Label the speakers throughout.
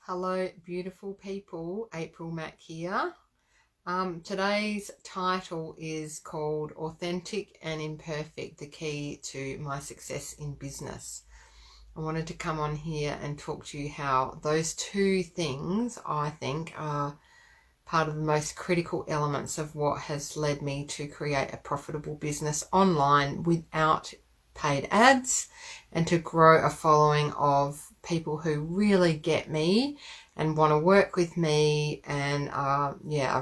Speaker 1: Hello, beautiful people. April Mack here. Today's title is called Authentic and Imperfect, the Key to My Success in Business. I wanted to come on here and talk to you how those two things, I think, are part of the most critical elements of what has led me to create a profitable business online without paid ads and to grow a following of people who really get me and want to work with me and are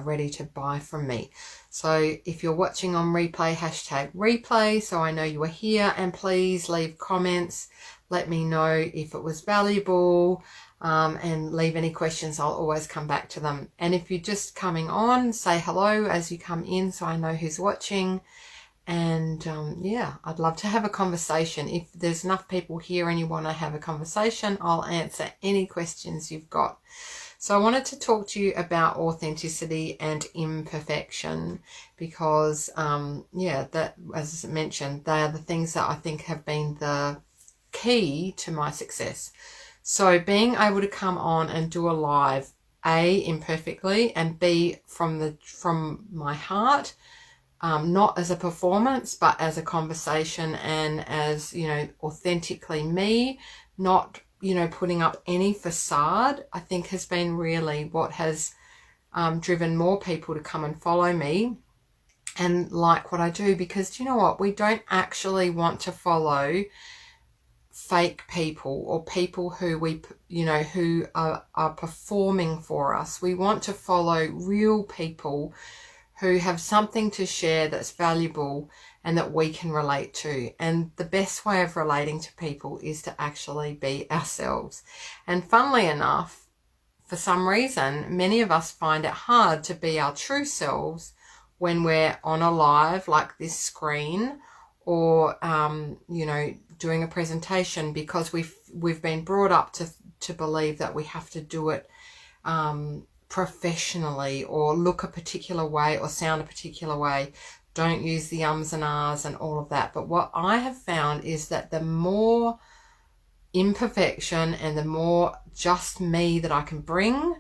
Speaker 1: ready to buy from me. So if you're watching on replay, hashtag replay, so I know you are here, and please leave comments. Let me know if it was valuable, and leave any questions. I'll always come back to them. And if you're just coming on, say hello as you come in so I know who's watching. And I'd love to have a conversation. If there's enough people here and you want to have a conversation, I'll answer any questions you've got. So I wanted to talk to you about authenticity and imperfection because, that, as I mentioned, they are the things that I think have been the key to my success. So being able to come on and do a live, A, imperfectly, and B, from my heart, not as a performance, but as a conversation and as, authentically me, not, putting up any facade, I think has been really what has driven more people to come and follow me and like what I do. Because do you know what? We don't actually want to follow fake people or people who who are performing for us. We want to follow real people who have something to share that's valuable and that we can relate to. And the best way of relating to people is to actually be ourselves. And funnily enough, for some reason, many of us find it hard to be our true selves when we're on a live like this screen or, doing a presentation, because we've been brought up to believe that we have to do it professionally or look a particular way or sound a particular way. Don't use the ums and ahs and all of that. But what I have found is that the more imperfection and the more just me that I can bring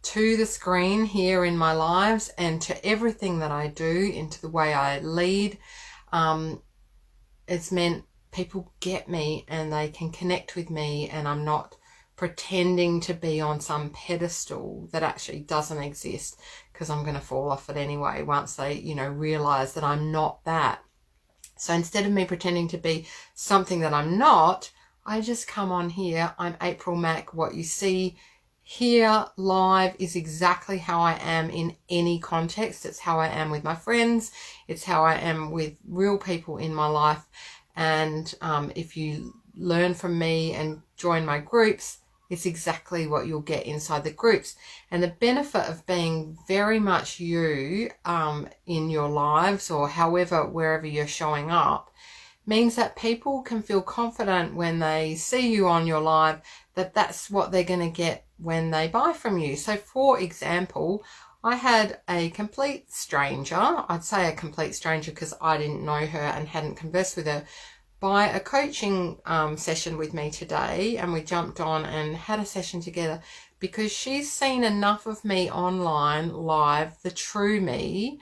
Speaker 1: to the screen here in my lives and to everything that I do, into the way I lead, it's meant people get me and they can connect with me, and I'm not pretending to be on some pedestal that actually doesn't exist, because I'm going to fall off it anyway once they, realize that I'm not that. So instead of me pretending to be something that I'm not, I just come on here. I'm April Mack. What you see here live is exactly how I am in any context. It's how I am with my friends. It's how I am with real people in my life. And if you learn from me and join my groups, it's exactly what you'll get inside the groups. And the benefit of being very much you in your lives, or wherever you're showing up, means that people can feel confident when they see you on your live that that's what they're going to get when they buy from you. So for example, I had a complete stranger, I'd say a complete stranger because I didn't know her and hadn't conversed with her, buy a coaching session with me today, and we jumped on and had a session together because she's seen enough of me online live, the true me,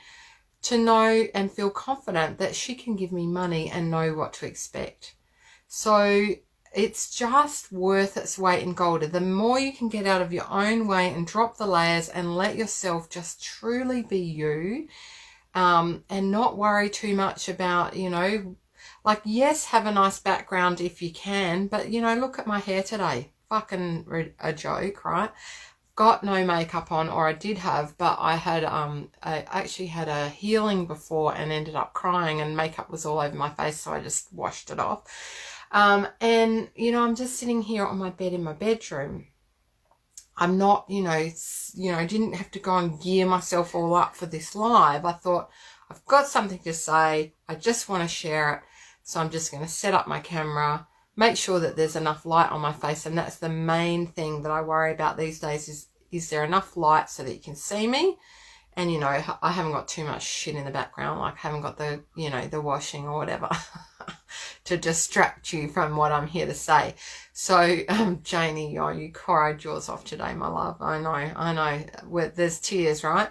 Speaker 1: to know and feel confident that she can give me money and know what to expect. So it's just worth its weight in gold. The more you can get out of your own way and drop the layers and let yourself just truly be you, and not worry too much about, yes, have a nice background if you can, but, look at my hair today. Fucking a joke, right? Got no makeup on, or I did have, but I actually had a healing before and ended up crying, and makeup was all over my face, so I just washed it off. And, I'm just sitting here on my bed in my bedroom. I'm not, didn't have to go and gear myself all up for this live. I thought, I've got something to say. I just want to share it. So I'm just going to set up my camera, make sure that there's enough light on my face. And that's the main thing that I worry about these days is there enough light so that you can see me? And, I haven't got too much shit in the background. Like I haven't got the, the washing or whatever to distract you from what I'm here to say. So, Janie, oh, you cried yours off today, my love. I know. There's tears, right?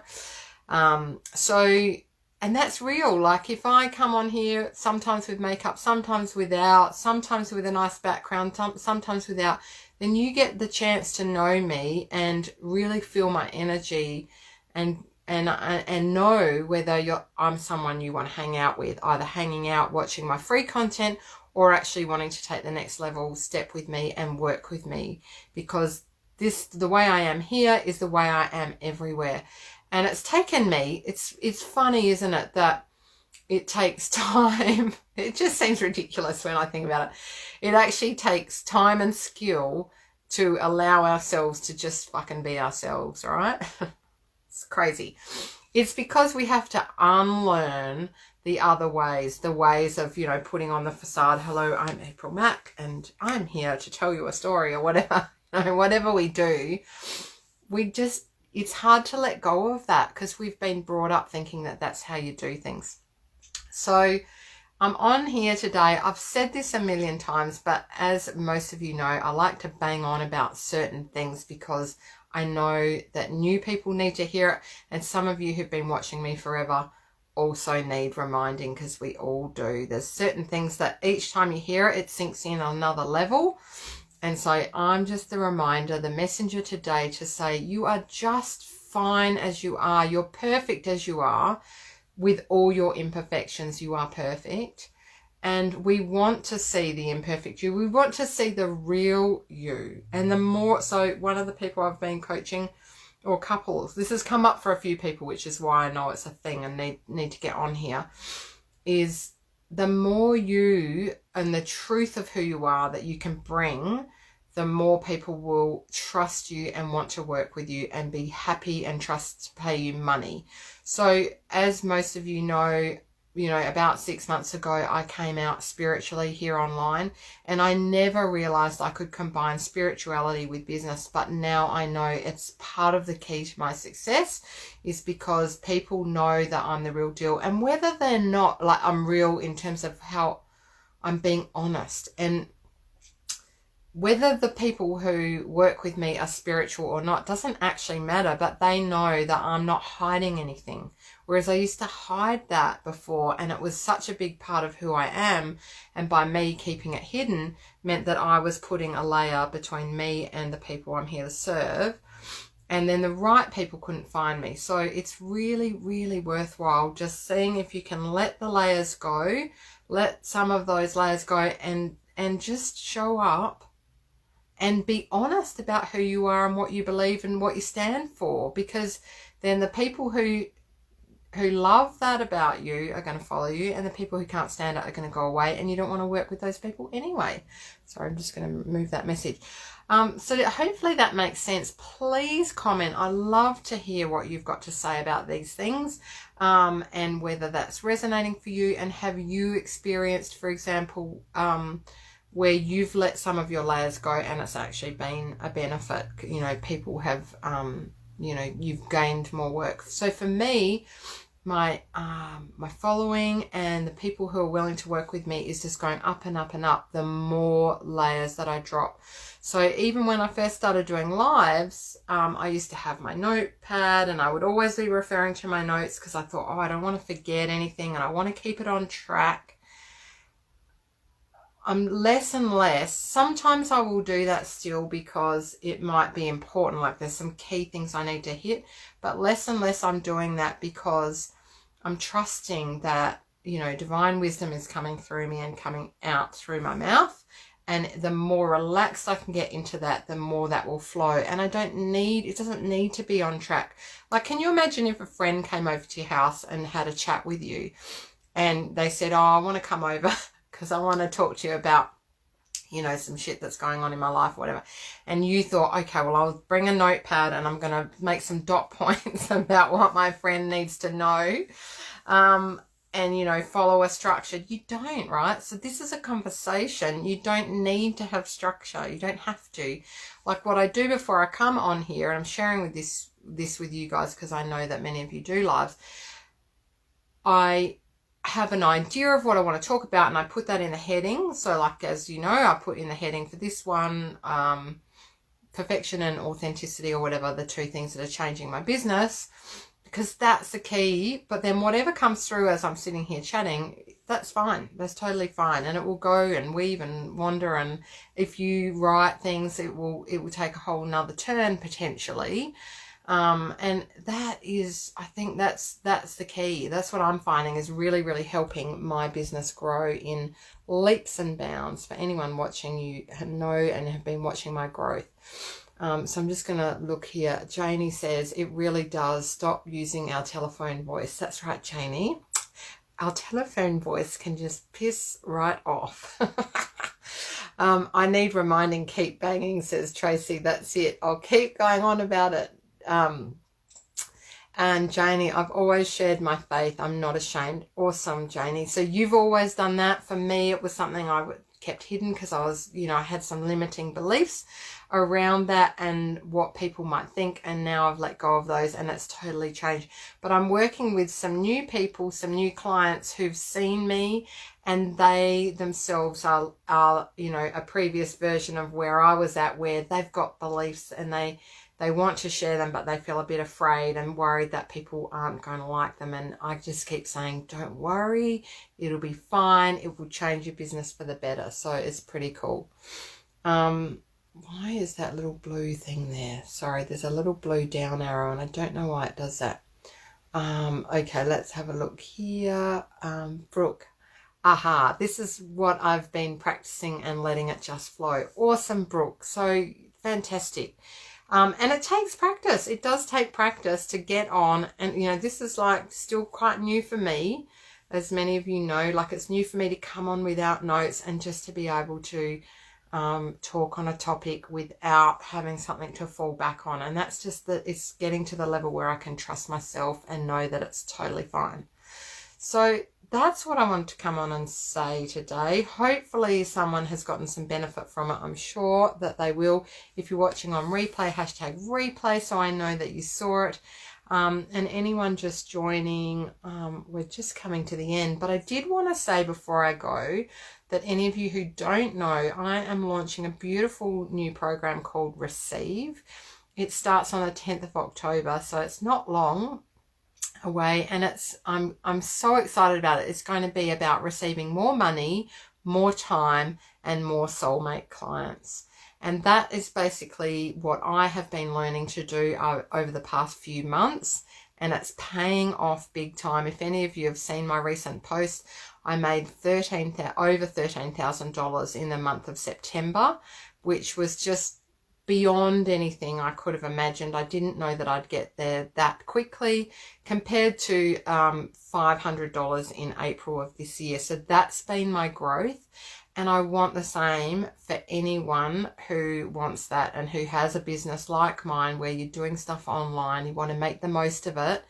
Speaker 1: And that's real. Like, if I come on here, sometimes with makeup, sometimes without, sometimes with a nice background, sometimes without, then you get the chance to know me and really feel my energy and know whether I'm someone you want to hang out with, either hanging out, watching my free content, or actually wanting to take the next level step with me and work with me, because the way I am here is the way I am everywhere. And it's taken me, it's funny, isn't it, that it takes time. It just seems ridiculous when I think about it. It actually takes time and skill to allow ourselves to just fucking be ourselves, right? It's crazy. It's because we have to unlearn the other ways, the ways of, you know, putting on the facade. Hello, I'm April Mack, and I'm here to tell you a story, or whatever. You know, whatever we do, it's hard to let go of that because we've been brought up thinking that that's how you do things. So I'm on here today. I've said this a million times, but as most of you know, I like to bang on about certain things because I know that new people need to hear it, and some of you who've been watching me forever also need reminding, because we all do. There's certain things that each time you hear it, it sinks in on another level. And so I'm just the reminder, the messenger today, to say you are just fine as you are. You're perfect as you are. With all your imperfections, you are perfect. And we want to see the imperfect you. We want to see the real you. And the more, so one of the people I've been coaching, or couples, this has come up for a few people, which is why I know it's a thing and need to get on here, is the more you and the truth of who you are that you can bring, the more people will trust you and want to work with you and be happy and trust to pay you money. So as most of you know, about 6 months ago, I came out spiritually here online, and I never realized I could combine spirituality with business. But now I know it's part of the key to my success, is because people know that I'm the real deal. And whether they're not, like, I'm real in terms of how I'm being honest, and whether the people who work with me are spiritual or not doesn't actually matter, but they know that I'm not hiding anything. Whereas I used to hide that before, and it was such a big part of who I am. And by me keeping it hidden meant that I was putting a layer between me and the people I'm here to serve. And then the right people couldn't find me. So it's really, really worthwhile just seeing if you can let the layers go, let some of those layers go, and just show up and be honest about who you are and what you believe and what you stand for. Because then the people who love that about you are going to follow you, and the people who can't stand it are going to go away, and you don't want to work with those people anyway. So I'm just going to move that message. So hopefully that makes sense. Please comment. I love to hear what you've got to say about these things, and whether that's resonating for you, and have you experienced, for example, where you've let some of your layers go and it's actually been a benefit. People have, you've gained more work. So for me, my following and the people who are willing to work with me is just going up and up and up the more layers that I drop. So even when I first started doing lives, I used to have my notepad, and I would always be referring to my notes because I thought, I don't want to forget anything and I want to keep it on track. I'm less and less. Sometimes I will do that still because it might be important, like there's some key things I need to hit, but less and less I'm doing that because I'm trusting that, divine wisdom is coming through me and coming out through my mouth. And the more relaxed I can get into that, the more that will flow. And it doesn't need to be on track. Like, can you imagine if a friend came over to your house and had a chat with you and they said, I want to come over because I want to talk to you about, some shit that's going on in my life, whatever. And you thought, okay, well, I'll bring a notepad and I'm going to make some dot points about what my friend needs to know. And, follow a structure. You don't, right? So this is a conversation. You don't need to have structure. You don't have to. Like what I do before I come on here, and I'm sharing with this with you guys because I know that many of you do lives. I have an idea of what I want to talk about, and I put that in the heading. So like, as you know, I put in the heading for this one, perfection and authenticity, or whatever, the two things that are changing my business, because that's the key. But then whatever comes through as I'm sitting here chatting, that's fine. That's totally fine. And it will go and weave and wander. And if you write things, it will take a whole nother turn potentially. And that is, I think that's the key. That's what I'm finding is really, really helping my business grow in leaps and bounds. For anyone watching, you know and have been watching my growth. So I'm just going to look here. Janie says, it really does. Stop using our telephone voice. That's right, Janie. Our telephone voice can just piss right off. I need reminding, keep banging, says Tracy. That's it. I'll keep going on about it. And Janie, I've always shared my faith. I'm not ashamed. Awesome, Janie. So you've always done that. For me, it was something I kept hidden because I was, I had some limiting beliefs around that and what people might think. And now I've let go of those and it's totally changed. But I'm working with some new people, some new clients who've seen me, and they themselves are a previous version of where I was at, where they've got beliefs and they want to share them, but they feel a bit afraid and worried that people aren't going to like them. And I just keep saying, don't worry, it'll be fine. It will change your business for the better. So it's pretty cool. Why is that little blue thing there? Sorry, there's a little blue down arrow and I don't know why it does that. Okay, let's have a look here. Brooke. Aha, this is what I've been practicing and letting it just flow. Awesome, Brooke. So fantastic. And it takes practice. It does take practice to get on. And, this is like still quite new for me, as many of you know. Like, it's new for me to come on without notes and just to be able to talk on a topic without having something to fall back on. And that's just that it's getting to the level where I can trust myself and know that it's totally fine. So that's what I wanted to come on and say today. Hopefully someone has gotten some benefit from it. I'm sure that they will. If you're watching on replay, hashtag replay, so I know that you saw it. And anyone just joining, we're just coming to the end. But I did want to say before I go that any of you who don't know, I am launching a beautiful new program called Receive. It starts on the 10th of October, so it's not long away, and I'm so excited about it. It's going to be about receiving more money, more time, and more soulmate clients. And that is basically what I have been learning to do over the past few months, and it's paying off big time. If any of you have seen my recent post, I made over $13,000 in the month of September, which was just beyond anything I could have imagined. I didn't know that I'd get there that quickly, compared to $500 in April of this year. So that's been my growth, and I want the same for anyone who wants that and who has a business like mine where you're doing stuff online, you want to make the most of it.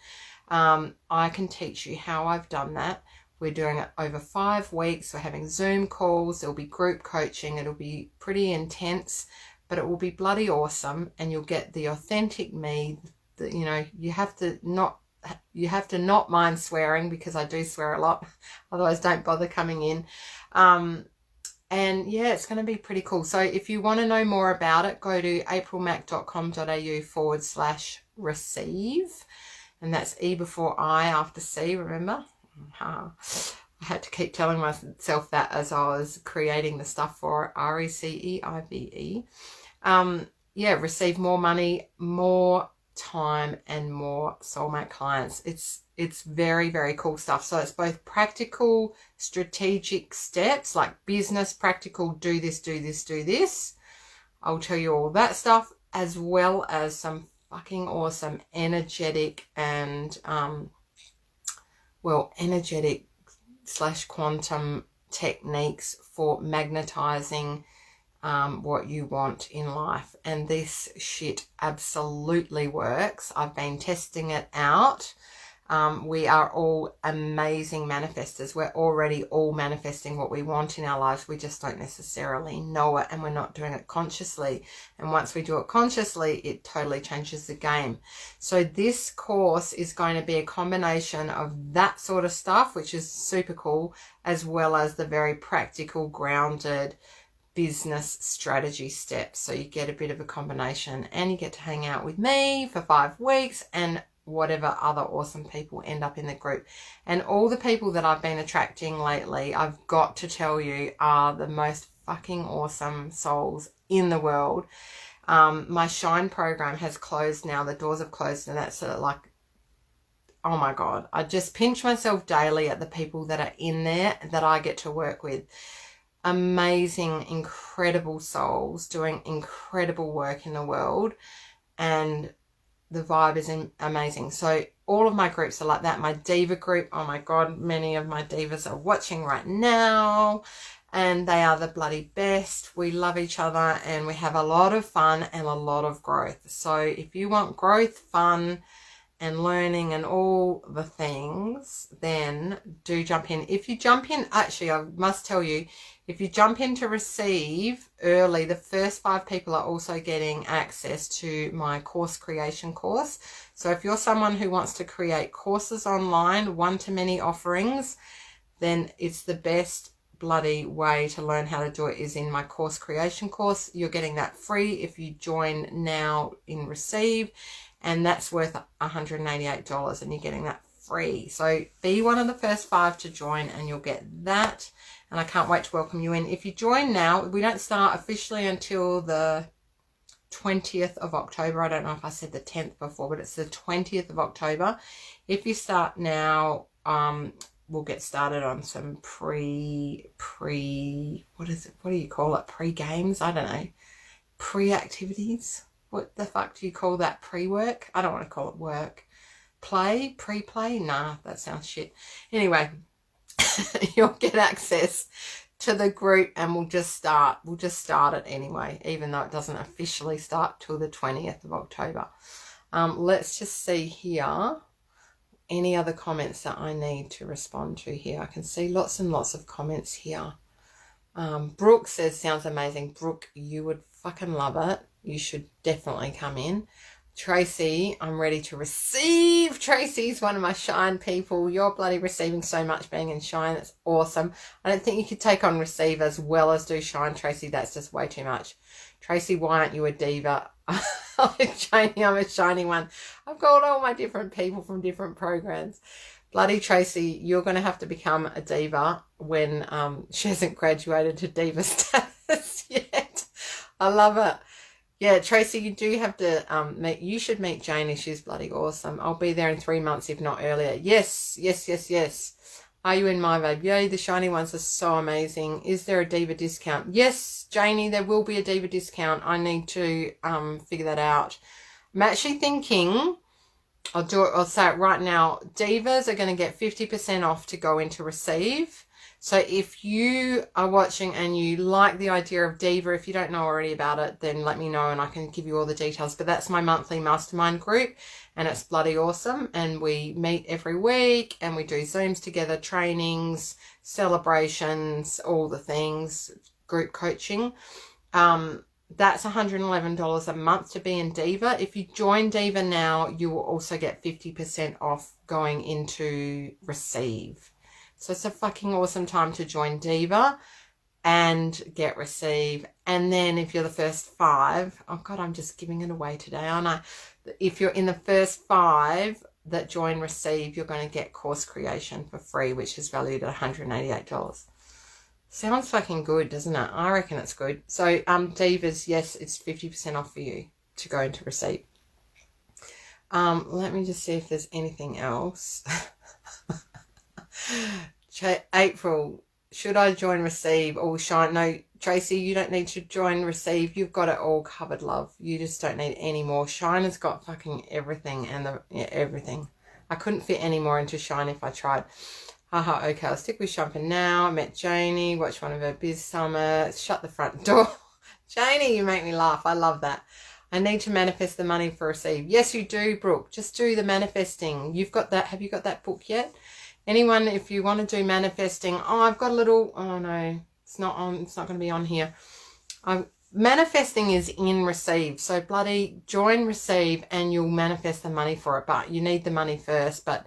Speaker 1: I can teach you how I've done that. We're doing it over 5 weeks. We're having Zoom calls. There'll be group coaching. It'll be pretty intense, but it will be bloody awesome, and you'll get the authentic me. That, you have to not mind swearing, because I do swear a lot. Otherwise, don't bother coming in. And yeah, it's going to be pretty cool. So if you want to know more about it, go to aprilmac.com.au/receive, and that's E before I after C. Remember, I had to keep telling myself that as I was creating the stuff for it. RECEIVE. Yeah, receive more money, more time, and more soulmate clients. It's very, very cool stuff. So it's both practical, strategic steps, like business practical, do this, do this, do this. I'll tell you all that stuff, as well as some fucking awesome energetic and energetic / quantum techniques for magnetizing what you want in life. And this shit absolutely works. I've been testing it out. We are all amazing manifestors. We're already all manifesting what we want in our lives. We just don't necessarily know it, and we're not doing it consciously. And once we do it consciously, it totally changes the game. So this course is going to be a combination of that sort of stuff, which is super cool, as well as the very practical, grounded business strategy steps. So you get a bit of a combination, and you get to hang out with me for 5 weeks and whatever other awesome people end up in the group. And all the people that I've been attracting lately, I've got to tell you, are the most fucking awesome souls in the world. My Shine program has closed now. The doors have closed, and that's like, oh my God, I just pinch myself daily at the people that are in there that I get to work with. Amazing, incredible souls doing incredible work in the world, and the vibe is amazing. So all of my groups are like that. My diva group, oh my God, many of my divas are watching right now, and they are the bloody best. We love each other, and we have a lot of fun and a lot of growth. So if you want growth, fun, and learning and all the things, then do jump in. If you jump in, actually, I must tell you, if you jump in to receive early, the first 5 people are also getting access to my course creation course. So if you're someone who wants to create courses online, one-to-many offerings, then it's the best bloody way to learn how to do it is in my course creation course. You're getting that free if you join now in Receive, and that's worth $188, and you're getting that free. So be one of the first 5 to join, and you'll get that. And I can't wait to welcome you in. If you join now, we don't start officially until the 20th of October. I don't know if I said the 10th before, but it's the 20th of October. If you start now, we'll get started on some what do you call it? Pre-games? I don't know. Pre-activities? What the fuck do you call that? Pre-work? I don't want to call it work. Pre-play? Nah, that sounds shit. Anyway, you'll get access to the group, and we'll just start it anyway, even though it doesn't officially start till the 20th of October. Let's just see here any other comments that I need to respond to here. I can see lots and lots of comments here. Brooke says, sounds amazing. Brooke, you would fucking love it. You should definitely come in. Tracy, I'm ready to receive. Tracy's one of my Shine people. You're bloody receiving so much being in Shine. It's awesome. I don't think you could take on Receive as well as do Shine, Tracy. That's just way too much. Tracy, why aren't you a diva? Janie, I'm a shiny one. I've got all my different people from different programs. Bloody Tracy, you're going to have to become a diva when she hasn't graduated to diva status yet. I love it. Yeah, Tracy, you do have to you should meet Janie. She's bloody awesome. I'll be there in 3 months, if not earlier. Yes. Are you in my vibe? Yay, the shiny ones are so amazing. Is there a diva discount? Yes, Janie, there will be a diva discount. I need to figure that out. I'm actually thinking, I'll say it right now. Divas are going to get 50% off to go into Receive. So if you are watching and you like the idea of Diva, if you don't know already about it, then let me know and I can give you all the details. But that's my monthly mastermind group, and it's bloody awesome. And we meet every week and we do Zooms together, trainings, celebrations, all the things, group coaching. That's $111 a month to be in Diva. If you join Diva now, you will also get 50% off going into Receive. So it's a fucking awesome time to join Diva and get Receive. And then if you're the first 5, oh God, I'm just giving it away today, aren't I? If you're in the first 5 that join Receive, you're going to get course creation for free, which is valued at $188. Sounds fucking good, doesn't it? I reckon it's good. So Divas, yes, it's 50% off for you to go into Receive. Let me just see if there's anything else. April, should I join Receive or Shine? No, Tracy, you don't need to join Receive. You've got it all covered, love. You just don't need any more. Shine has got fucking everything and everything. I couldn't fit any more into Shine if I tried. Haha, okay, I'll stick with Shine for now. I met Janie, watched one of her biz summits, shut the front door. Janie, you make me laugh. I love that. I need to manifest the money for receive. Yes, you do, Brooke. Just do the manifesting. You've got that. Have you got that book yet? Anyone, if you want to do manifesting, I've got a little, oh no, it's not on, it's not going to be on here. Manifesting is in receive. So bloody join receive and you'll manifest the money for it. But you need the money first, but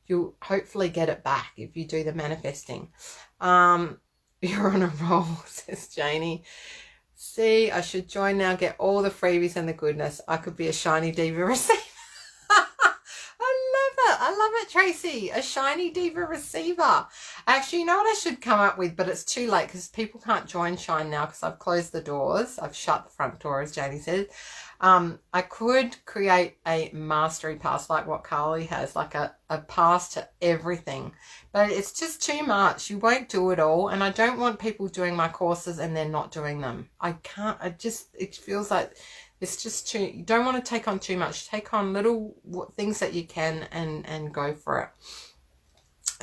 Speaker 1: you'll hopefully get it back if you do the manifesting. You're on a roll, says Janie. See, I should join now, get all the freebies and the goodness. I could be a shiny diva receiver. I love it, Tracy. A shiny diva receiver. Actually, you know what I should come up with, but it's too late because people can't join Shine now because I've closed the doors. I've shut the front door, as Janie said. I could create a mastery pass like what Carly has, like a pass to everything. But it's just too much. You won't do it all. And I don't want people doing my courses and then not doing them. I can't. It feels like it's just too, you don't want to take on too much. Take on little things that you can and go for it.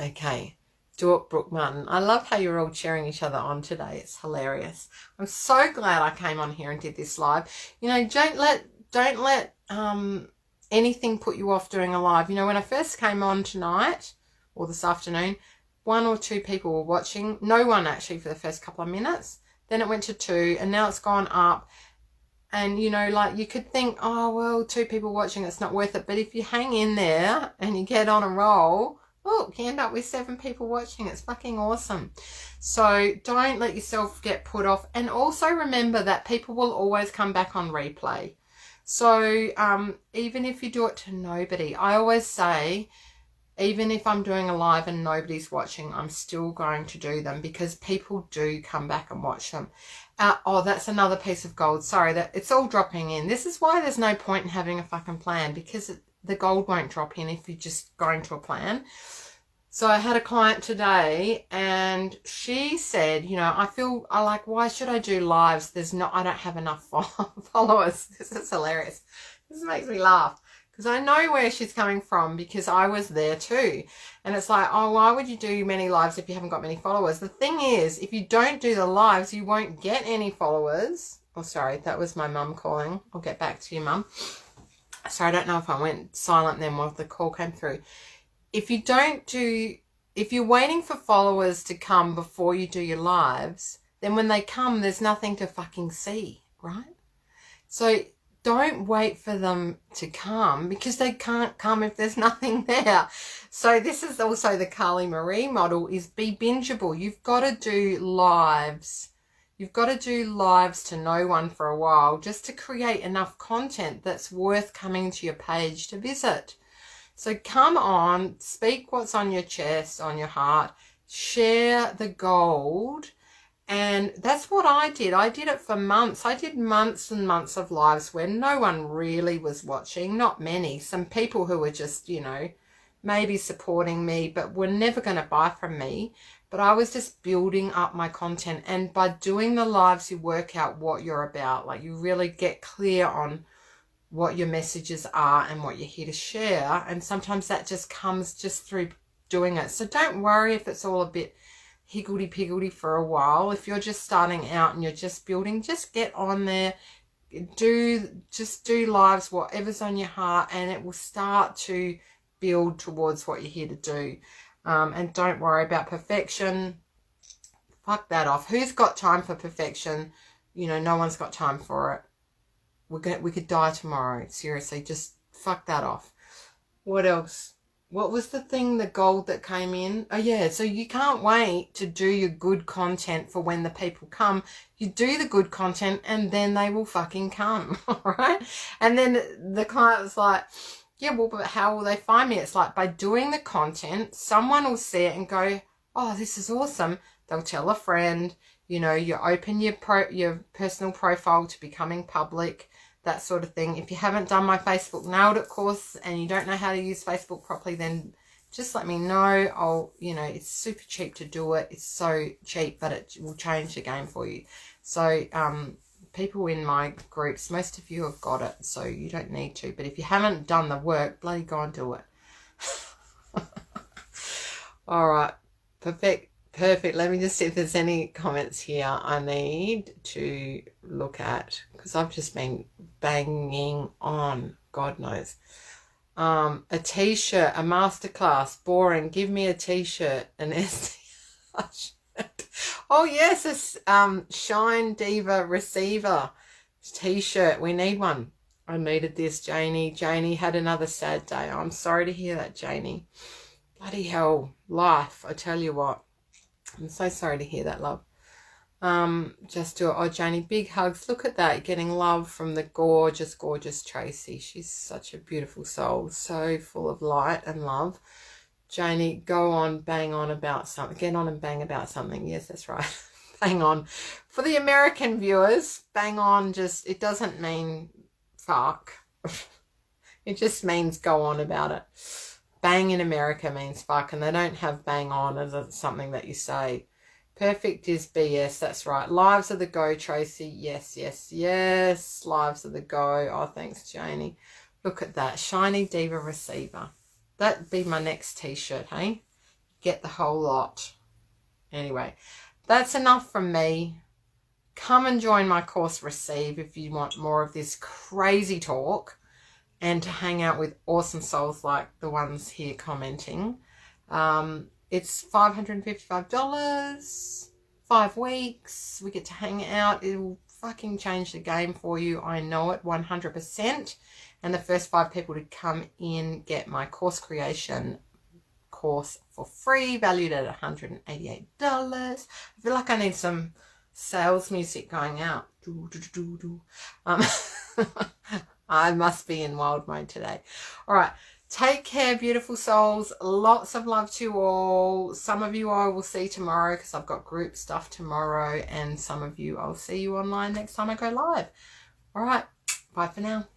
Speaker 1: Okay. Do it, Brooke Martin. I love how you're all cheering each other on today. It's hilarious. I'm so glad I came on here and did this live. You know, don't let anything put you off doing a live. You know, when I first came on tonight or this afternoon, 1 or 2 people were watching. No one actually for the first couple of minutes. Then it went to 2 and now it's gone up. And, you know, like you could think, oh, well, 2 people watching, it's not worth it. But if you hang in there and you get on a roll, look, you end up with 7 people watching. It's fucking awesome. So don't let yourself get put off. And also remember that people will always come back on replay. So even if you do it to nobody, I always say, even if I'm doing a live and nobody's watching, I'm still going to do them because people do come back and watch them. Oh, that's another piece of gold. Sorry, that it's all dropping in. This is why there's no point in having a fucking plan because the gold won't drop in if you're just going to a plan. So I had a client today and she said, you know, I like, why should I do lives? I don't have enough followers. This is hilarious. This makes me laugh because I know where she's coming from because I was there too. And it's like, oh, why would you do many lives if you haven't got many followers? The thing is, if you don't do the lives, you won't get any followers. Oh, sorry, that was my mum calling. I'll get back to you, Mum. Sorry, I don't know if I went silent then while the call came through. If you're waiting for followers to come before you do your lives, then when they come, there's nothing to fucking see, right? So don't wait for them to come because they can't come if there's nothing there. So this is also the Carly Marie model, is be bingeable. You've got to do lives. You've got to do lives to no one for a while just to create enough content that's worth coming to your page to visit. So come on, speak what's on your chest, on your heart, share the gold. And that's what I did. I did it for months. I did months and months of lives where no one really was watching, not many. Some people who were just, you know, maybe supporting me, but were never going to buy from me. But I was just building up my content. And by doing the lives, you work out what you're about. Like you really get clear on what your messages are and what you're here to share. And sometimes that just comes just through doing it. So don't worry if it's all a bit higgledy-piggledy for a while. If you're just starting out and you're just building, just get on there, just do lives, whatever's on your heart, and it will start to build towards what you're here to do. And don't worry about perfection. Fuck that off. Who's got time for perfection? You know, no one's got time for it. We could die tomorrow. Seriously, just fuck that off. What else? What was the thing, the gold that came in? Oh, yeah, so you can't wait to do your good content for when the people come. You do the good content and then they will fucking come, all right? And then the client was like, yeah, well, but how will they find me? It's like by doing the content, someone will see it and go, oh, this is awesome. They'll tell a friend, you know, you open your personal profile to becoming public, that sort of thing. If you haven't done my Facebook Nailed It course and you don't know how to use Facebook properly, then just let me know. You know, it's super cheap to do it. It's so cheap, but it will change the game for you. So, people in my groups, most of you have got it, so you don't need to. But if you haven't done the work, bloody go and do it. All right. Perfect. Let me just see if there's any comments here I need to look at, because I've just been banging on, God knows. A t-shirt, a masterclass, boring. Give me a t-shirt, an SDR. Oh yes, this Shine Diva receiver t-shirt. We need one. I needed this, Janie. Janie had another sad day. I'm sorry to hear that, Janie. Bloody hell, life. I tell you what. I'm so sorry to hear that, love. Just do it. Oh, Janie, big hugs. Look at that, getting love from the gorgeous, gorgeous Tracy. She's such a beautiful soul, so full of light and love. Janie, go on, bang on about something. Get on and bang about something. Yes, that's right. Bang on. For the American viewers, bang on just, it doesn't mean fuck. It just means go on about it. Bang in America means fuck, and they don't have bang on as something that you say. Perfect is BS, that's right. Lives of the go, Tracy. Yes, yes, yes. Lives of the go. Oh, thanks, Janie. Look at that. Shiny Diva receiver. That'd be my next t-shirt, hey? Get the whole lot. Anyway, that's enough from me. Come and join my course Receive if you want more of this crazy talk and to hang out with awesome souls like the ones here commenting. It's $555, 5 weeks. We get to hang out. It'll fucking change the game for you. I know it 100%. And the first 5 people to come in get my course creation course for free, valued at $188. I feel like I need some sales music going out. I must be in wild mode today. All right. Take care, beautiful souls. Lots of love to you all. Some of you I will see tomorrow because I've got group stuff tomorrow. And some of you I'll see you online next time I go live. All right. Bye for now.